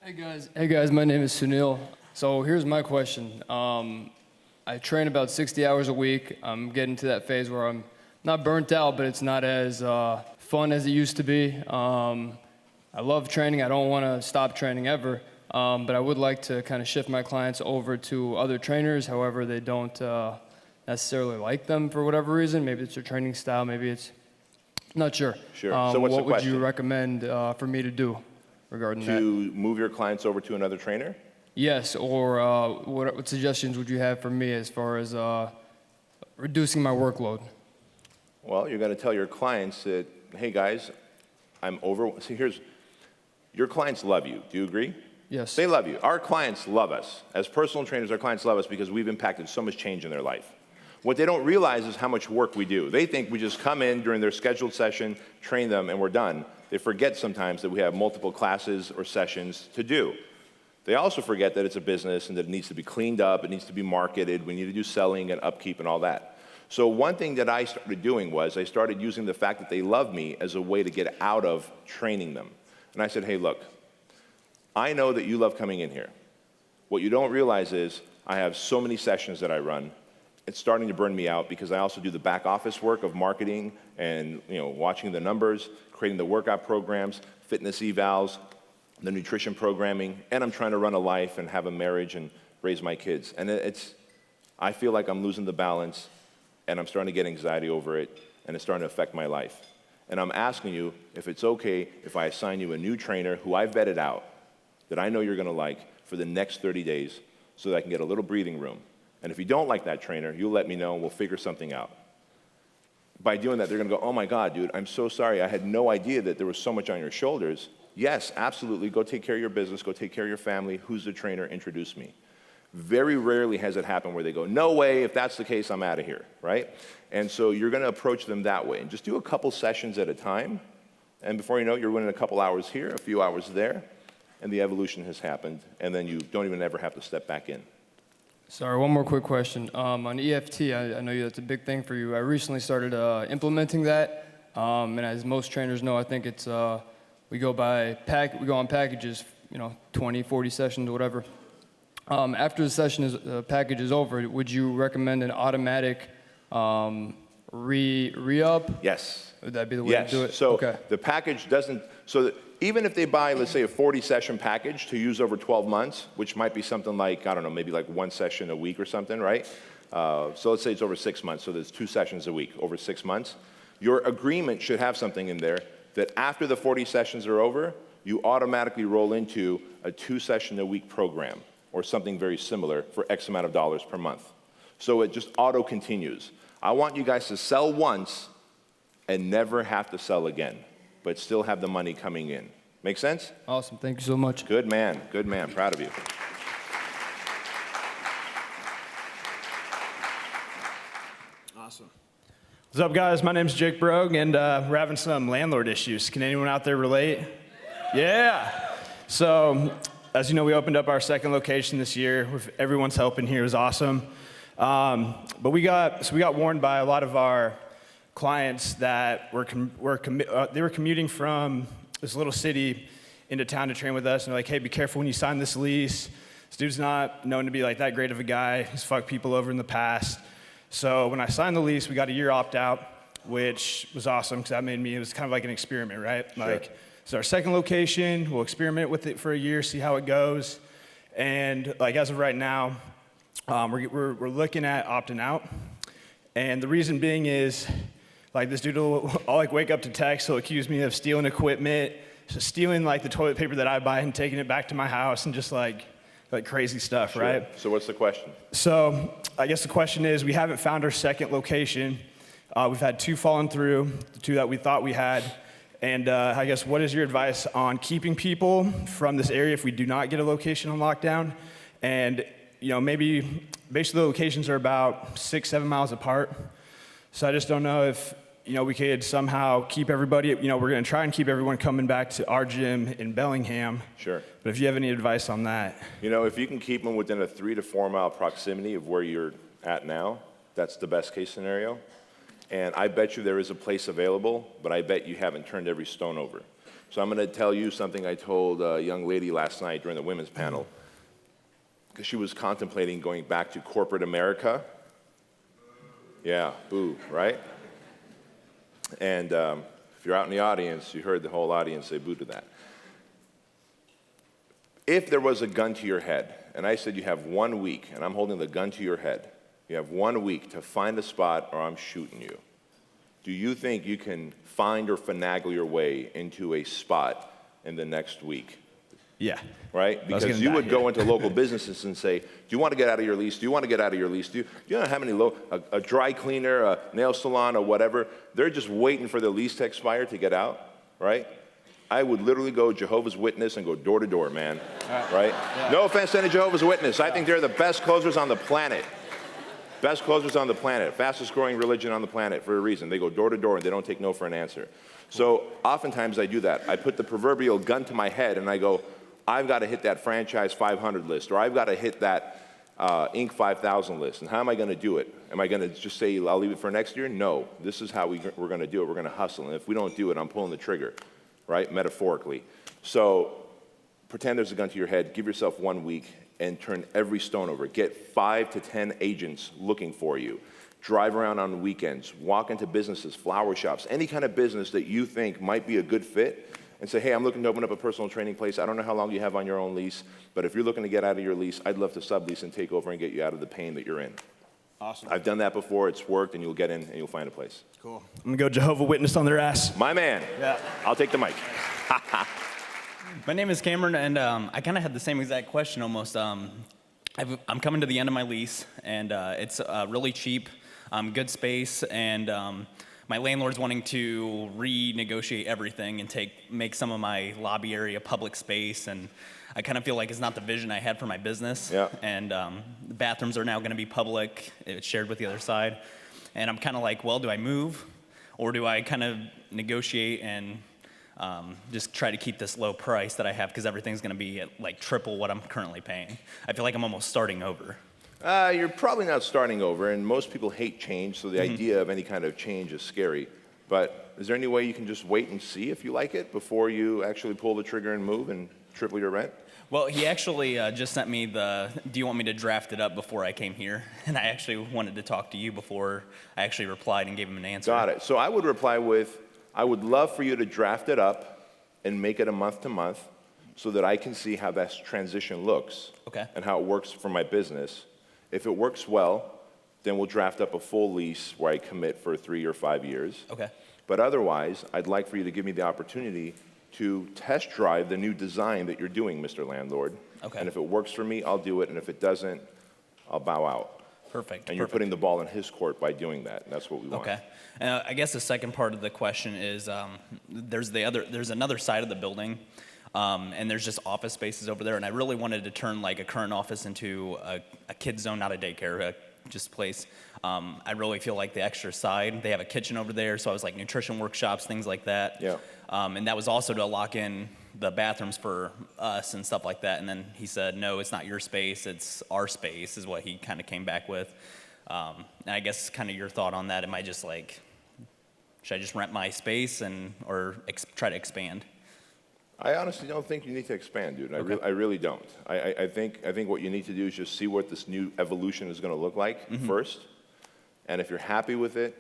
Hey guys, my name is Sunil. So here's my question. I train about 60 hours a week. I'm getting to that phase where I'm not burnt out, but it's not as fun as it used to be. I love training. I don't want to stop training ever, but I would like to kind of shift my clients over to other trainers. However, they don't necessarily like them for whatever reason. Maybe it's their training style. Maybe it's not sure. Sure. So what's the what would question? you recommend for me to do regarding that? To move your clients over to another trainer? Yes, or what suggestions would you have for me as far as reducing my workload? Well, you're going to tell your clients that, hey guys, I'm over. See, your clients love you. Do you agree? Yes. They love you. Our clients love us. As personal trainers, our clients love us because we've impacted so much change in their life. What they don't realize is how much work we do. They think we just come in during their scheduled session, train them, and we're done. They forget sometimes that we have multiple classes or sessions to do. They also forget that it's a business and that it needs to be cleaned up, it needs to be marketed, we need to do selling and upkeep and all that. So one thing that I started doing was I started using the fact that they love me as a way to get out of training them. And I said, hey, look, I know that you love coming in here. What you don't realize is I have so many sessions that I run. It's starting to burn me out because I also do the back office work of marketing and watching the numbers, creating the workout programs, fitness evals, the nutrition programming, and I'm trying to run a life and have a marriage and raise my kids. And I feel like I'm losing the balance, and I'm starting to get anxiety over it, and it's starting to affect my life. And I'm asking you if it's okay if I assign you a new trainer who I've vetted out, that I know you're gonna like, for the next 30 days, so that I can get a little breathing room. And if you don't like that trainer, you'll let me know and we'll figure something out. By doing that, they're gonna go, oh my God, dude, I'm so sorry. I had no idea that there was so much on your shoulders. Yes, absolutely, go take care of your business, go take care of your family. Who's the trainer? Introduce me. Very rarely has it happened where they go, no way, if that's the case, I'm out of here, right? And so you're gonna approach them that way. And just do a couple sessions at a time, and before you know it, you're winning a couple hours here, a few hours there, and the evolution has happened, and then you don't even ever have to step back in. Sorry, one more quick question. On EFT, I know that's a big thing for you. I recently started implementing that, and as most trainers know, I think it's we go on packages, 20, 40 sessions, whatever. After the package is over, would you recommend an automatic re-up? Yes. Would that be the way to do it? So okay. The package doesn't, even if they buy, let's say, a 40-session package to use over 12 months, which might be something like, I don't know, maybe like one session a week or something, right? So let's say it's over 6 months, so there's 2 sessions a week over 6 months. Your agreement should have something in there that after the 40 sessions are over, you automatically roll into a 2-session-a-week program or something very similar for X amount of dollars per month. So it just auto-continues. I want you guys to sell once and never have to sell again, but still have the money coming in. Make sense? Awesome, thank you so much. Good man, proud of you. Awesome. What's up, guys? My name's Jake Brogue, and we're having some landlord issues. Can anyone out there relate? Yeah. So, as you know, we opened up our second location this year. Everyone's helping here is awesome. But we got warned by a lot of our clients that they were commuting from this little city into town to train with us, and they're like, hey, be careful when you sign this lease. This dude's not known to be like that great of a guy. He's fucked people over in the past. So when I signed the lease, we got a year opt-out, which was awesome because it was kind of like an experiment, right? Sure. Like, it's our second location. We'll experiment with it for a year, see how it goes. And like as of right now, we're looking at opting out. And the reason being is, like this dude I'll like wake up to text, he'll accuse me of stealing equipment, just stealing like the toilet paper that I buy and taking it back to my house and just like crazy stuff, Sure. right? So what's the question? So I guess the question is, we haven't found our second location. We've had 2 fallen through, the 2 that we thought we had. And I guess what is your advice on keeping people from this area if we do not get a location on lockdown? And maybe basically the locations are about 6-7 miles apart. So I just don't know if we could somehow keep everybody, we're going to try and keep everyone coming back to our gym in Bellingham. Sure. But if you have any advice on that. If you can keep them within a 3 to 4 mile proximity of where you're at now, that's the best case scenario. And I bet you there is a place available, but I bet you haven't turned every stone over. So I'm going to tell you something I told a young lady last night during the women's panel, because she was contemplating going back to corporate America. Yeah, boo, right? And if you're out in the audience, you heard the whole audience say boo to that. If there was a gun to your head, and I said you have 1 week, and I'm holding the gun to your head, you have 1 week to find a spot or I'm shooting you. Do you think you can find or finagle your way into a spot in the next week? Yeah. Right? Because you would go into local businesses and say, do you want to get out of your lease? Do you want to get out of your lease? Do you know how many a dry cleaner, a nail salon, or whatever, they're just waiting for their lease to expire to get out, right? I would literally go Jehovah's Witness and go door to door, man, right? Yeah. No offense to any Jehovah's Witness. I think they're the best closers on the planet. Best closers on the planet, fastest growing religion on the planet for a reason. They go door to door and they don't take no for an answer. So oftentimes I do that. I put the proverbial gun to my head and I go, I've got to hit that franchise 500 list, or I've got to hit that Inc. 5000 list. And how am I going to do it? Am I going to just say, I'll leave it for next year? No, this is how we're going to do it. We're going to hustle. And if we don't do it, I'm pulling the trigger, right? Metaphorically. So pretend there's a gun to your head, give yourself 1 week, and turn every stone over. Get 5 to 10 agents looking for you. Drive around on weekends, walk into businesses, flower shops, any kind of business that you think might be a good fit, and say, hey, I'm looking to open up a personal training place. I don't know how long you have on your own lease, but if you're looking to get out of your lease, I'd love to sublease and take over and get you out of the pain that you're in. Awesome. I've done that before. It's worked, and you'll get in and you'll find a place. Cool. I'm going to go Jehovah's Witness on their ass. My man. Yeah. I'll take the mic. My name is Cameron, and I kind of had the same exact question almost. I'm coming to the end of my lease, and it's really cheap, good space, and my landlord's wanting to renegotiate everything and make some of my lobby area public space, and I kind of feel like it's not the vision I had for my business. Yeah. And the bathrooms are now going to be public. It's shared with the other side. And I'm kind of like, well, do I move, or do I kind of negotiate and just try to keep this low price that I have, because everything's going to be at like triple what I'm currently paying? I feel like I'm almost starting over. You're probably not starting over, and most people hate change, so the idea of any kind of change is scary. But is there any way you can just wait and see if you like it before you actually pull the trigger and move and triple your rent? Well, he actually just sent me do you want me to draft it up before I came here? And I actually wanted to talk to you before I actually replied and gave him an answer. Got it. So I would reply with, I would love for you to draft it up and make it a month to month so that I can see how that transition looks. Okay. And how it works for my business. If it works well, then we'll draft up a full lease where I commit for 3 or 5 years. Okay. But otherwise, I'd like for you to give me the opportunity to test drive the new design that you're doing, Mr. Landlord. Okay. And if it works for me, I'll do it. And if it doesn't, I'll bow out. Perfect. And you're putting the ball in his court by doing that. And that's what we want. Okay. And I guess the second part of the question is there's another side of the building, and there's just office spaces over there. And I really wanted to turn like a current office into a kid zone, not a daycare, just place. I really feel like the extra side, they have a kitchen over there, so I was like nutrition workshops, things like that. Yeah. And that was also to lock in the bathrooms for us and stuff like that. And then he said, no, it's not your space, it's our space, is what he kind of came back with. And I guess kind of your thought on that, am I just like, should I just rent my space or try to expand? I honestly don't think you need to expand, dude. Okay. I really don't. I think what you need to do is just see what this new evolution is going to look like first. And if you're happy with it,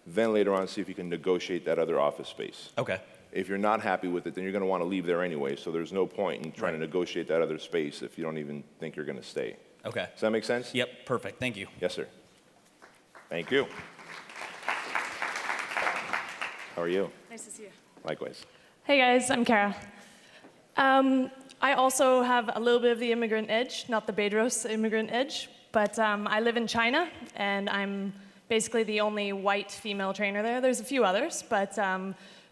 then later on see if you can negotiate that other office space. Okay. If you're not happy with it, then you're going to want to leave there anyway. So there's no point in trying to negotiate that other space if you don't even think you're going to stay. Okay. Does that make sense? Yep, perfect. Thank you. Yes, sir. Thank you. How are you? Nice to see you. Likewise. Hey guys, I'm Kara. I also have a little bit of the immigrant edge, not the Bedros immigrant edge, but I live in China, and I'm basically the only white female trainer there. There's a few others, but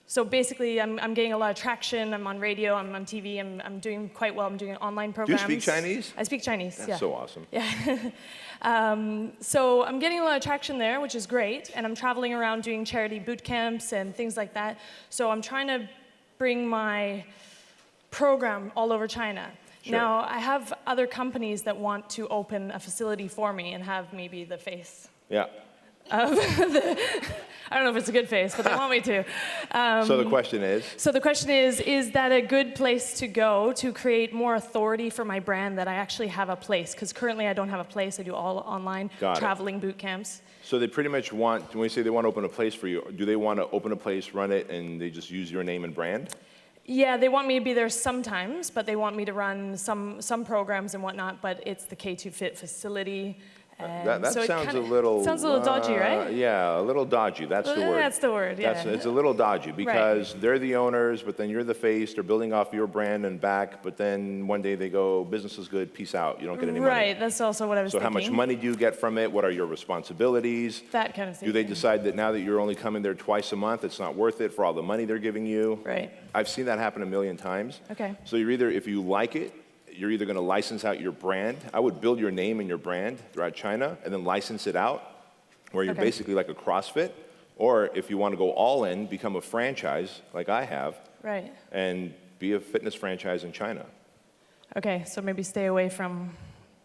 so basically I'm getting a lot of traction. I'm on radio, I'm on TV, I'm doing quite well. I'm doing online Do you programs. speak Chinese? I speak Chinese, That's yeah. so awesome. Yeah. So I'm getting a lot of traction there, which is great, and I'm traveling around doing charity boot camps and things like that. So I'm trying to bring my program all over China. Sure. Now, I have other companies that want to open a facility for me and have maybe the face. Yeah. I don't know if it's a good face, but they want me to. So the question is? So the question is that a good place to go to create more authority for my brand, that I actually have a place? Because currently I don't have a place. I do all online traveling boot camps. So they pretty much want, when we say they want to open a place for you, do they want to open a place, run it, and they just use your name and brand? Yeah, they want me to be there sometimes, but they want me to run some programs and whatnot, but it's the K2 Fit facility. That so sounds a little... Sounds a little dodgy, right? Yeah, a little dodgy. That's the word. That's the word, yeah. It's a little dodgy because they're the owners, but then you're the face. They're building off your brand and back, but then one day they go, business is good, peace out. You don't get any money. Right, that's also what I was thinking. So how much money do you get from it? What are your responsibilities? That kind of thing. Do they decide that now that you're only coming there twice a month, it's not worth it for all the money they're giving you? Right. I've seen that happen a million times. Okay. So you're either, if you like it, you're either going to license out your brand. I would build your name and your brand throughout China and then license it out where you're basically like a CrossFit. Or if you want to go all in, become a franchise like I have. Right. And be a fitness franchise in China. Okay, so maybe stay away from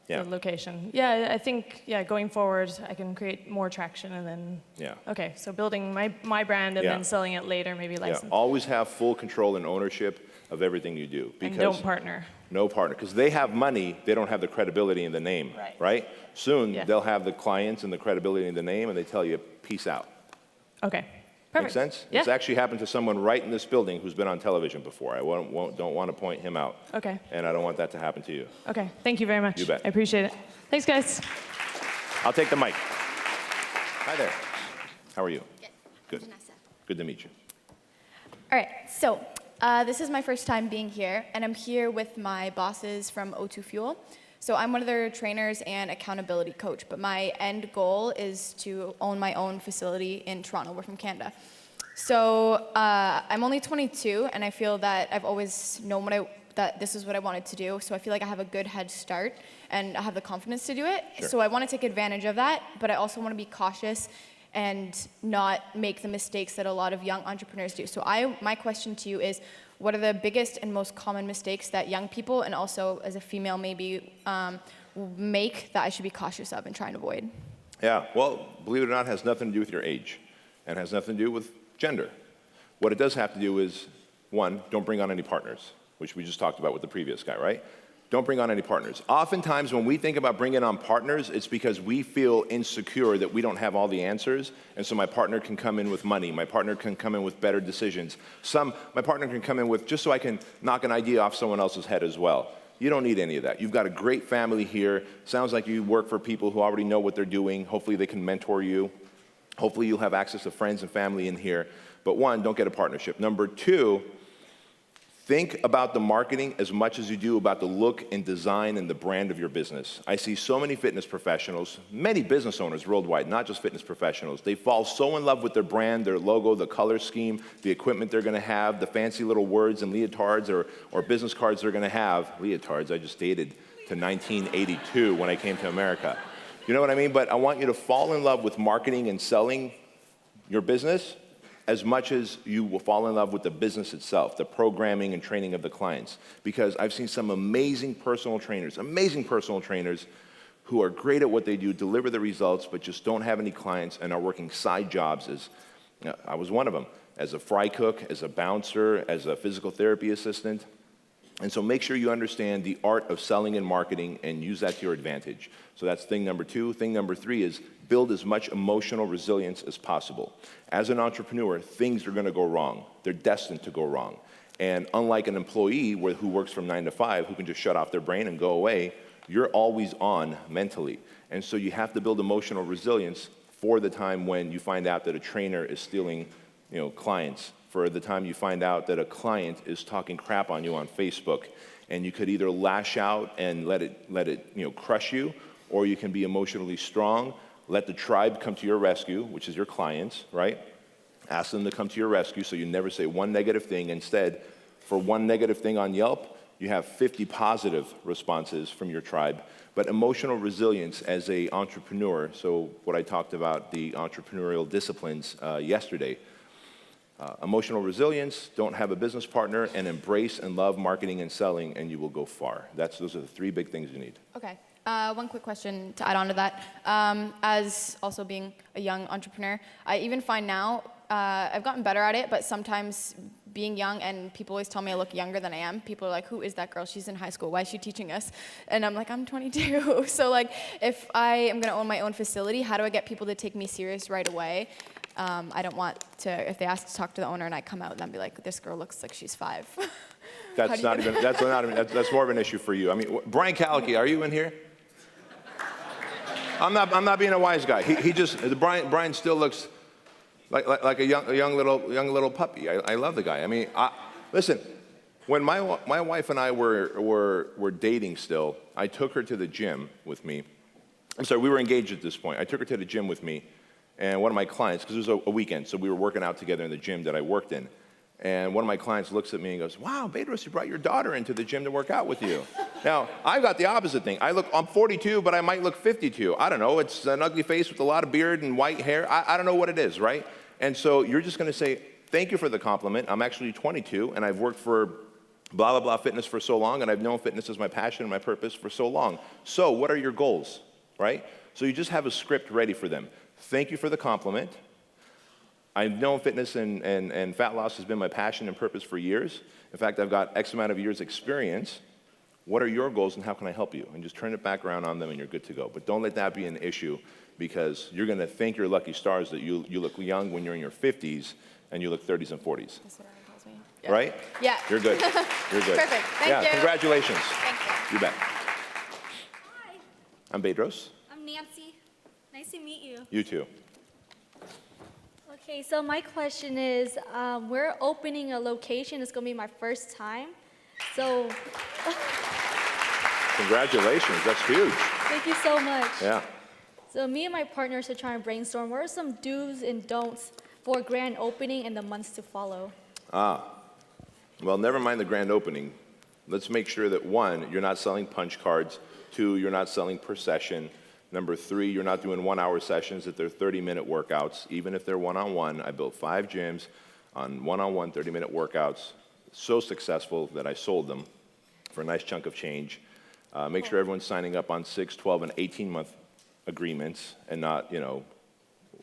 the location. Yeah, I think, going forward, I can create more traction and then... Yeah. Okay, so building my brand and then selling it later, maybe license. Yeah, always have full control and ownership of everything you do. Because and don't partner. No partner, because they have money, they don't have the credibility in the name, right? Soon, they'll have the clients and the credibility in the name, and they tell you, peace out. Okay, perfect. Make sense? Yeah. It's actually happened to someone right in this building who's been on television before. I don't want to point him out. Okay. And I don't want that to happen to you. Okay, thank you very much. You bet. I appreciate it. Thanks, guys. I'll take the mic. Hi there. How are you? Good. Good to meet you. All right, so this is my first time being here, and I'm here with my bosses from O2 Fuel. So I'm one of their trainers and accountability coach, but my end goal is to own my own facility in Toronto. We're from Canada. So I'm only 22, and I feel that I've always known that this is what I wanted to do. So I feel like I have a good head start, and I have the confidence to do it. Sure. So I want to take advantage of that, but I also want to be cautious and not make the mistakes that a lot of young entrepreneurs do. So my question to you is, what are the biggest and most common mistakes that young people, and also as a female maybe, make that I should be cautious of and try and avoid? Yeah, well, believe it or not, it has nothing to do with your age, and has nothing to do with gender. What it does have to do is, one, don't bring on any partners, which we just talked about with the previous guy, right? Don't bring on any partners. Oftentimes when we think about bringing on partners, it's because we feel insecure that we don't have all the answers, and so my partner can come in with money, my partner can come in with better decisions. My partner can come in with just so I can knock an idea off someone else's head as well. You don't need any of that. You've got a great family here. Sounds like you work for people who already know what they're doing. Hopefully they can mentor you. Hopefully you'll have access to friends and family in here. But one, don't get a partnership. Number two, think about the marketing as much as you do about the look and design and the brand of your business. I see so many fitness professionals, many business owners worldwide, not just fitness professionals. They fall so in love with their brand, their logo, the color scheme, the equipment they're gonna have, the fancy little words and leotards or business cards they're gonna have. Leotards, I just dated to 1982 when I came to America. You know what I mean? But I want you to fall in love with marketing and selling your business as much as you will fall in love with the business itself, the programming and training of the clients. Because I've seen some amazing personal trainers who are great at what they do, deliver the results, but just don't have any clients and are working side jobs. I was one of them, as a fry cook, as a bouncer, as a physical therapy assistant. And so make sure you understand the art of selling and marketing and use that to your advantage. So that's thing number two. Thing number three is build as much emotional resilience as possible. As an entrepreneur, things are gonna go wrong. They're destined to go wrong. And unlike an employee who works from 9 to 5, who can just shut off their brain and go away, you're always on mentally. And so you have to build emotional resilience for the time when you find out that a trainer is stealing, clients, for the time you find out that a client is talking crap on you on Facebook, and you could either lash out and let it crush you, or you can be emotionally strong, let the tribe come to your rescue, which is your clients, right? Ask them to come to your rescue so you never say one negative thing. Instead, for one negative thing on Yelp, you have 50 positive responses from your tribe. But emotional resilience as an entrepreneur, so what I talked about, the entrepreneurial disciplines yesterday, emotional resilience, don't have a business partner, and embrace and love marketing and selling, and you will go far. Those are the 3 big things you need. Okay. One quick question to add on to that. As also being a young entrepreneur, I even find now, I've gotten better at it, but sometimes being young, and people always tell me I look younger than I am. People are like, who is that girl? She's in high school. Why is she teaching us? And I'm like, I'm 22. So like, if I am going to own my own facility, how do I get people to take me serious right away? I don't want to, if they ask to talk to the owner and I come out and then be like, this girl looks like she's 5. That's more of an issue for you. I mean, Brian Calicky, are you in here? I'm not being a wise guy. Brian still looks like a young little puppy. I love the guy. I mean, listen, when my wife and I were dating still, I took her to the gym with me. I'm sorry, we were engaged at this point. I took her to the gym with me, and one of my clients, because it was a weekend, so we were working out together in the gym that I worked in. And one of my clients looks at me and goes, wow, Bedros, you brought your daughter into the gym to work out with you. Now, I've got the opposite thing. I'm 42, but I might look 52. I don't know. It's an ugly face with a lot of beard and white hair. I don't know what it is, right? And so you're just going to say, thank you for the compliment. I'm actually 22, and I've worked for blah, blah, blah fitness for so long, and I've known fitness as my passion and my purpose for so long. So what are your goals, right? So you just have a script ready for them. Thank you for the compliment. I've known fitness and fat loss has been my passion and purpose for years. In fact, I've got X amount of years experience. What are your goals and how can I help you? And just turn it back around on them and you're good to go. But don't let that be an issue because you're going to thank your lucky stars that you look young when you're in your 50s and you look 30s and 40s. That's what Aaron tells me. Yeah. Right? Yeah. You're good. You're good. Perfect. Thank you. Congratulations. Thank you. You bet. Hi, I'm Bedros. I'm Nancy. Nice to meet you. You too. Okay, so my question is, we're opening a location. It's going to be my first time. So Congratulations. That's huge. thank you so much. Yeah. So me and my partners are trying to brainstorm what are some do's and don'ts for a grand opening and the months to follow. Well, never mind the grand opening. Let's make sure that 1, you're not selling punch cards. 2, you're not selling per session. Number 3, you're not doing 1-hour sessions, that they're 30-minute workouts. Even if they're one-on-one, I built 5 gyms on one-on-one 30-minute workouts. So successful that I sold them for a nice chunk of change. Make sure everyone's signing up on 6, 12, and 18-month agreements and not,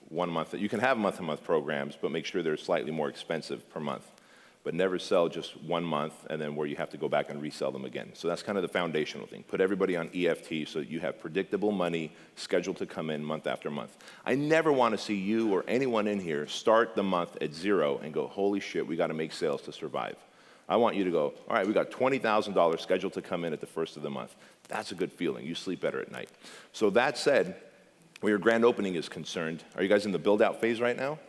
1 month. You can have month-to-month programs, but make sure they're slightly more expensive per month. But never sell just 1 month and then where you have to go back and resell them again. So that's kind of the foundational thing. Put everybody on EFT so that you have predictable money scheduled to come in month after month. I never want to see you or anyone in here start the month at 0 and go, holy shit, we got to make sales to survive. I want you to go, all right, we got $20,000 scheduled to come in at the first of the month. That's a good feeling. You sleep better at night. So that said, where your grand opening is concerned, are you guys in the build-out phase right now?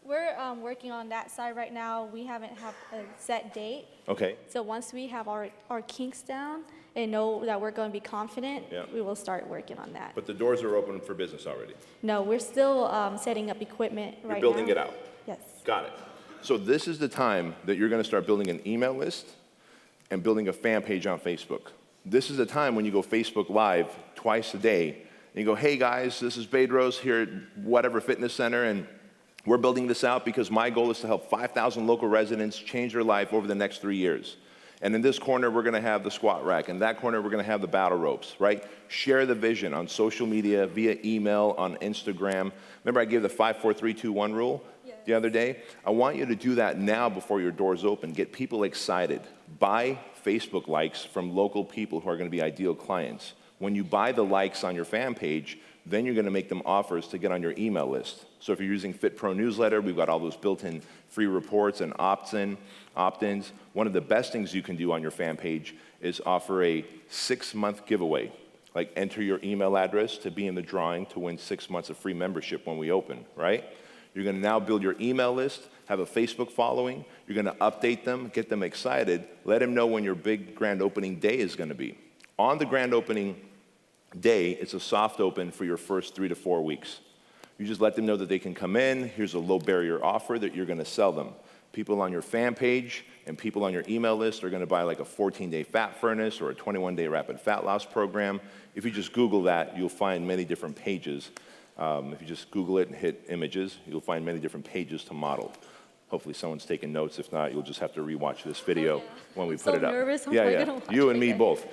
We're working on that side right now. We haven't have a set date. Okay. So once we have our kinks down and know that we're going to be confident, Yeah. we will start working on that. But the doors are open for business already. No, we're still setting up equipment right now. You're building it out. Yes. Got it. So this is the time that you're going to start building an email list and building a fan page on Facebook. This is the time when you go Facebook Live twice a day and you go, hey guys, this is Bedros here at whatever fitness center, and we're building this out because my goal is to help 5,000 local residents change their life over the next 3 years. And in this corner, we're going to have the squat rack. In that corner, we're going to have the battle ropes, right? Share the vision on social media, via email, on Instagram. Remember I gave the 5, 4, 3, 2, 1 rule the other day? I want you to do that now before your doors open. Get people excited. Buy Facebook likes from local people who are going to be ideal clients. When you buy the likes on your fan page, then you're going to make them offers to get on your email list. So if you're using Fit Pro Newsletter, we've got all those built-in free reports and opt-ins. One of the best things you can do on your fan page is offer a 6-month giveaway. Like enter your email address to be in the drawing to win 6 months of free membership when we open, right? You're going to now build your email list, have a Facebook following. You're going to update them, get them excited, let them know when your big grand opening day is going to be. On the grand opening day, it's a soft open for your first 3 to 4 weeks. You just let them know that they can come in. Here's a low barrier offer that you're going to sell them. People on your fan page and people on your email list are going to buy like a 14-day fat furnace or a 21-day rapid fat loss program. If you just Google that, you'll find many different pages. If you just Google it and hit images, you'll find many different pages to model. Hopefully someone's taking notes. If not, you'll just have to rewatch this video when we I'm put so it up. nervous. I'm yeah, probably yeah. gonna watch You it and me again. both.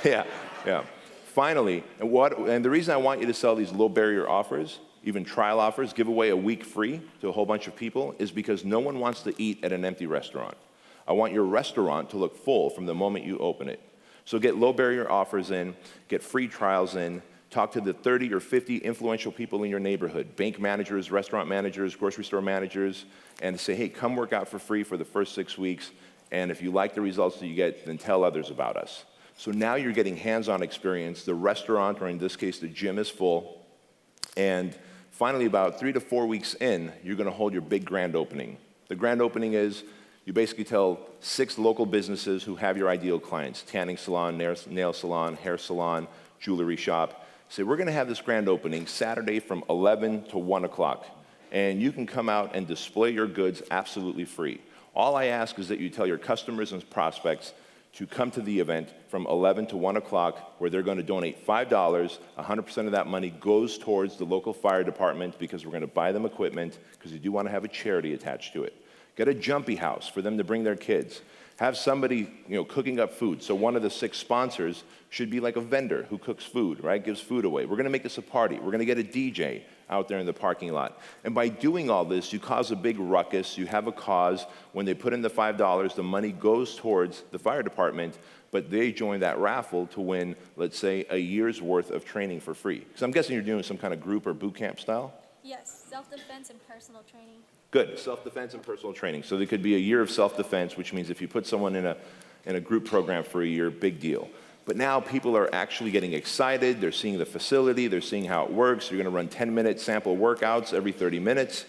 Yeah. Finally, and the reason I want you to sell these low barrier offers, even trial offers, give away a week free to a whole bunch of people, is because no one wants to eat at an empty restaurant. I want your restaurant to look full from the moment you open it. So get low barrier offers in, get free trials in, talk to the 30 or 50 influential people in your neighborhood, bank managers, restaurant managers, grocery store managers, and say, hey, come work out for free for the first 6 weeks, and if you like the results that you get, then tell others about us. So now you're getting hands-on experience. The restaurant, or in this case, the gym, is full. And finally, about 3 to 4 weeks in, you're going to hold your big grand opening. The grand opening is you basically tell 6 local businesses who have your ideal clients, tanning salon, nail salon, hair salon, jewelry shop. Say, we're going to have this grand opening Saturday from 11 to 1 o'clock. And you can come out and display your goods absolutely free. All I ask is that you tell your customers and prospects to come to the event from 11 to 1 o'clock, where they're going to donate $5. 100% of that money goes towards the local fire department, because we're going to buy them equipment, because we do want to have a charity attached to it. Get a jumpy house for them to bring their kids. Have somebody, cooking up food. So one of the 6 sponsors should be like a vendor who cooks food, right? Gives food away. We're going to make this a party. We're going to get a DJ out there in the parking lot. And by doing all this, you cause a big ruckus. You have a cause. When they put in the $5, the money goes towards the fire department, but they join that raffle to win, let's say, a year's worth of training for free. Because I'm guessing you're doing some kind of group or boot camp style? Yes, self-defense and personal training. Good, self-defense and personal training. So there could be a year of self-defense, which means if you put someone in a group program for a year, big deal. But now people are actually getting excited. They're seeing the facility. They're seeing how it works. You're going to run 10-minute sample workouts every 30 minutes.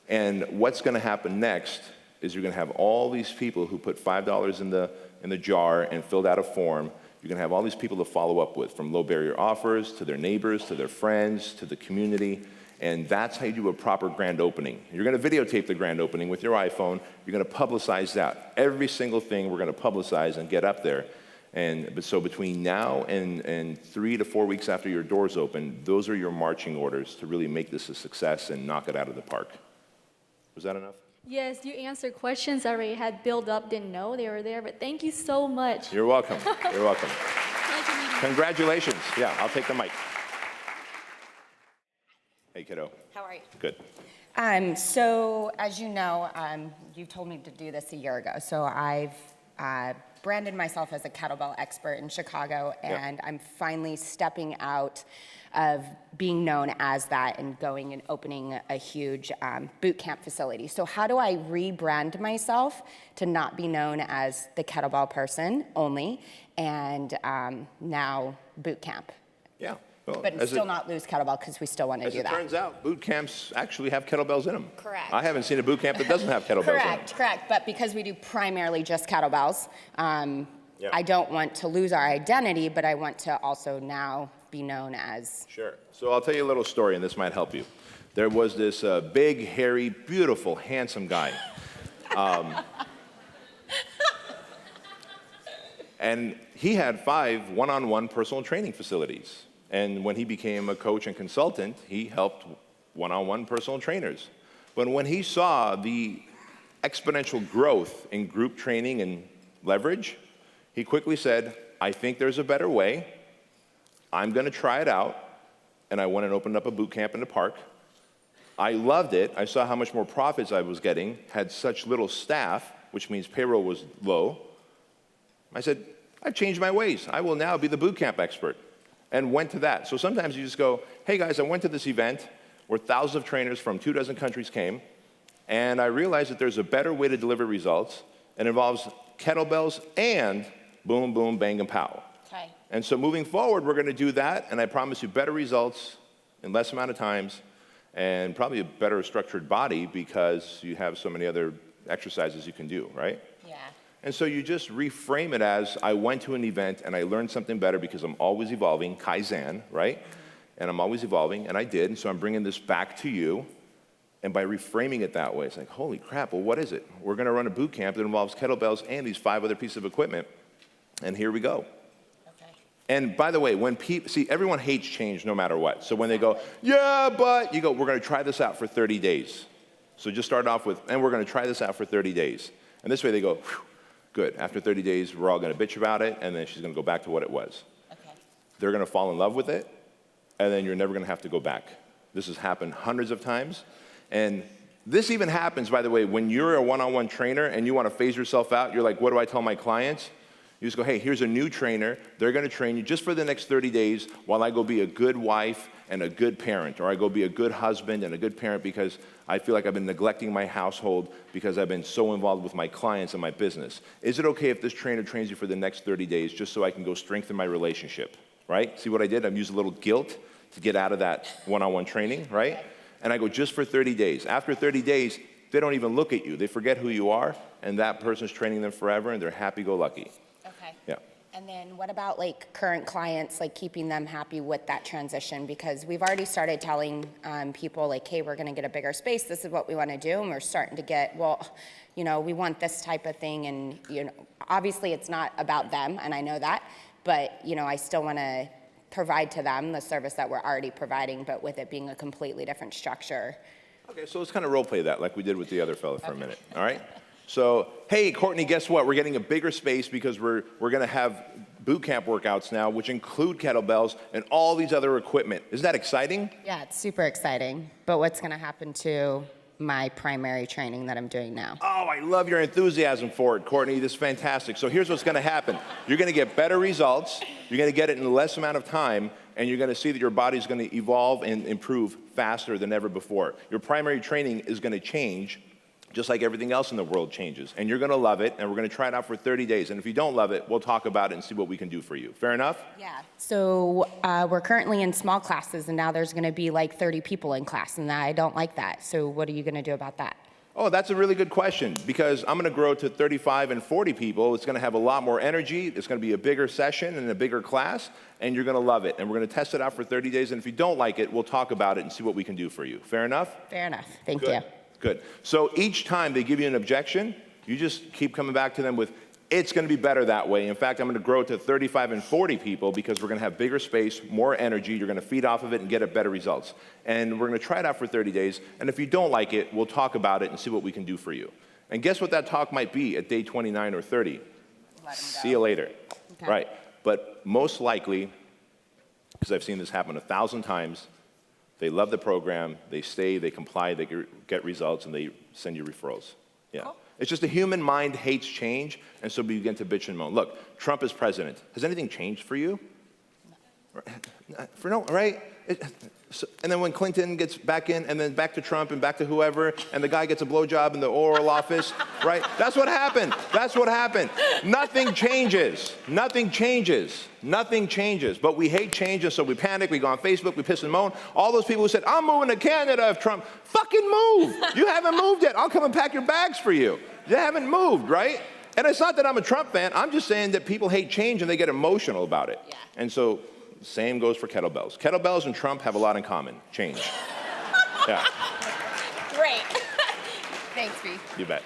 And what's going to happen next is you're going to have all these people who put $5 in the jar and filled out a form. You're going to have all these people to follow up with, from low barrier offers to their neighbors, to their friends, to the community. And that's how you do a proper grand opening. You're going to videotape the grand opening with your iPhone. You're going to publicize that. Every single thing we're going to publicize and get up there. And so between now and 3 to 4 weeks after your doors open, those are your marching orders to really make this a success and knock it out of the park. Was that enough? Yes, you answered questions I already had built up, didn't know they were there, but thank you so much. You're welcome. You're welcome. Pleasure meeting you. Congratulations. Yeah, I'll take the mic. Hey, kiddo. How are you? Good. So, as you know, you told me to do this a year ago. So I've branded myself as a kettlebell expert in Chicago, and I'm finally stepping out of being known as that and going and opening a huge boot camp facility. So how do I rebrand myself to not be known as the kettlebell person only, and now boot camp? Yeah. Well, But still not lose kettlebell, because we still want to do that. As it turns out, boot camps actually have kettlebells in them. Correct. I haven't seen a boot camp that doesn't have kettlebells in them. Correct. But because we do primarily just kettlebells, I don't want to lose our identity, but I want to also now be known as... Sure. So I'll tell you a little story, and this might help you. There was this big, hairy, beautiful, handsome guy. And he had 5 one-on-one personal training facilities. And when he became a coach and consultant, he helped one-on-one personal trainers. But when he saw the exponential growth in group training and leverage, he quickly said, I think there's a better way. I'm going to try it out. And I went and opened up a boot camp in the park. I loved it. I saw how much more profits I was getting, had such little staff, which means payroll was low. I said, I've changed my ways. I will now be the boot camp expert. And went to that. So sometimes you just go, hey guys, I went to this event where thousands of trainers from 24 countries came, and I realized that there's a better way to deliver results, and it involves kettlebells and boom, boom, bang, and pow. Okay. And so moving forward, we're going to do that, and I promise you better results in less amount of times, and probably a better structured body, because you have so many other exercises you can do, right? Yeah. And so you just reframe it as, I went to an event and I learned something better, because I'm always evolving, Kaizen, right? And I'm always evolving, and I did, and so I'm bringing this back to you. And by reframing it that way, it's like, holy crap, well, what is it? We're going to run a boot camp that involves kettlebells and these 5 other pieces of equipment, and here we go. Okay. And by the way, when people, see, everyone hates change no matter what. So when they go, yeah, but, you go, we're going to try this out for 30 days. So just start off with, and we're going to try this out for 30 days. And this way they go, "Phew, good. After 30 days, we're all going to bitch about it, and then she's going to go back to what it was." Okay. They're going to fall in love with it, and then you're never going to have to go back. This has happened hundreds of times. And this even happens, by the way, when you're a one-on-one trainer and you want to phase yourself out. You're like, what do I tell my clients? You just go, hey, here's a new trainer. They're going to train you just for the next 30 days while I go be a good wife and a good parent, or I go be a good husband and a good parent because I feel like I've been neglecting my household because I've been so involved with my clients and my business. Is it okay if this trainer trains you for the next 30 days just so I can go strengthen my relationship, right? See what I did? I've used a little guilt to get out of that one-on-one training, right? And I go just for 30 days. After 30 days, they don't even look at you. They forget who you are, and that person's training them forever, and they're happy-go-lucky. Okay. Yeah. And then what about like current clients, like keeping them happy with that transition? Because we've already started telling people like, hey, we're going to get a bigger space. This is what we want to do. And we're starting to get, well, you know, we want this type of thing. And, you know, obviously it's not about them, and I know that. But, you know, I still want to provide to them the service that we're already providing, but with it being a completely different structure. Okay, so let's kind of role play that like we did with the other fella for a minute, all right? So, hey, Courtney, guess what? We're getting a bigger space because we're going to have bootcamp workouts now, which include kettlebells and all these other equipment. Isn't that exciting? Yeah, it's super exciting. But what's going to happen to my primary training that I'm doing now? Oh, I love your enthusiasm for it, Courtney. This is fantastic. So here's what's going to happen. You're going to get better results. You're going to get it in less amount of time, and you're going to see that your body's going to evolve and improve faster than ever before. Your primary training is going to change just like everything else in the world changes. And you're going to love it, and we're going to try it out for 30 days. And if you don't love it, we'll talk about it and see what we can do for you. Fair enough? Yeah. So we're currently in small classes, and now there's going to be like 30 people in class, and I don't like that. So what are you going to do about that? Oh, that's a really good question, because I'm going to grow to 35 and 40 people. It's going to have a lot more energy. It's going to be a bigger session and a bigger class, and you're going to love it. And we're going to test it out for 30 days. And if you don't like it, we'll talk about it and see what we can do for you. Fair enough? Fair enough. Thank Good. you. Good. So each time they give you an objection, you just keep coming back to them with, it's going to be better that way. In fact, I'm going to grow to 35 and 40 people because we're going to have bigger space, more energy. You're going to feed off of it and get better results. And we're going to try it out for 30 days. And if you don't like it, we'll talk about it and see what we can do for you. And guess what that talk might be at day 29 or 30? See you later. Okay. Right. But most likely, because I've seen this happen 1,000 times, they love the program, they stay, they comply, they get results, and they send you referrals. Yeah. Cool. It's just the human mind hates change, and so we begin to bitch and moan. Look, Trump is president. Has anything changed for you? For no, right? And then when Clinton gets back in, and then back to Trump, and back to whoever, and the guy gets a blowjob in the Oval Office, right? That's what happened. That's what happened. Nothing changes. Nothing changes. Nothing changes. But we hate changes, so we panic. We go on Facebook. We piss and moan. All those people who said, I'm moving to Canada if Trump, fucking move. You haven't moved yet. I'll come and pack your bags for you. You haven't moved, right? And it's not that I'm a Trump fan. I'm just saying that people hate change, and they get emotional about it. Yeah. And so, same goes for kettlebells. Kettlebells and Trump have a lot in common. Change. Yeah. Great. Thanks, V. You bet.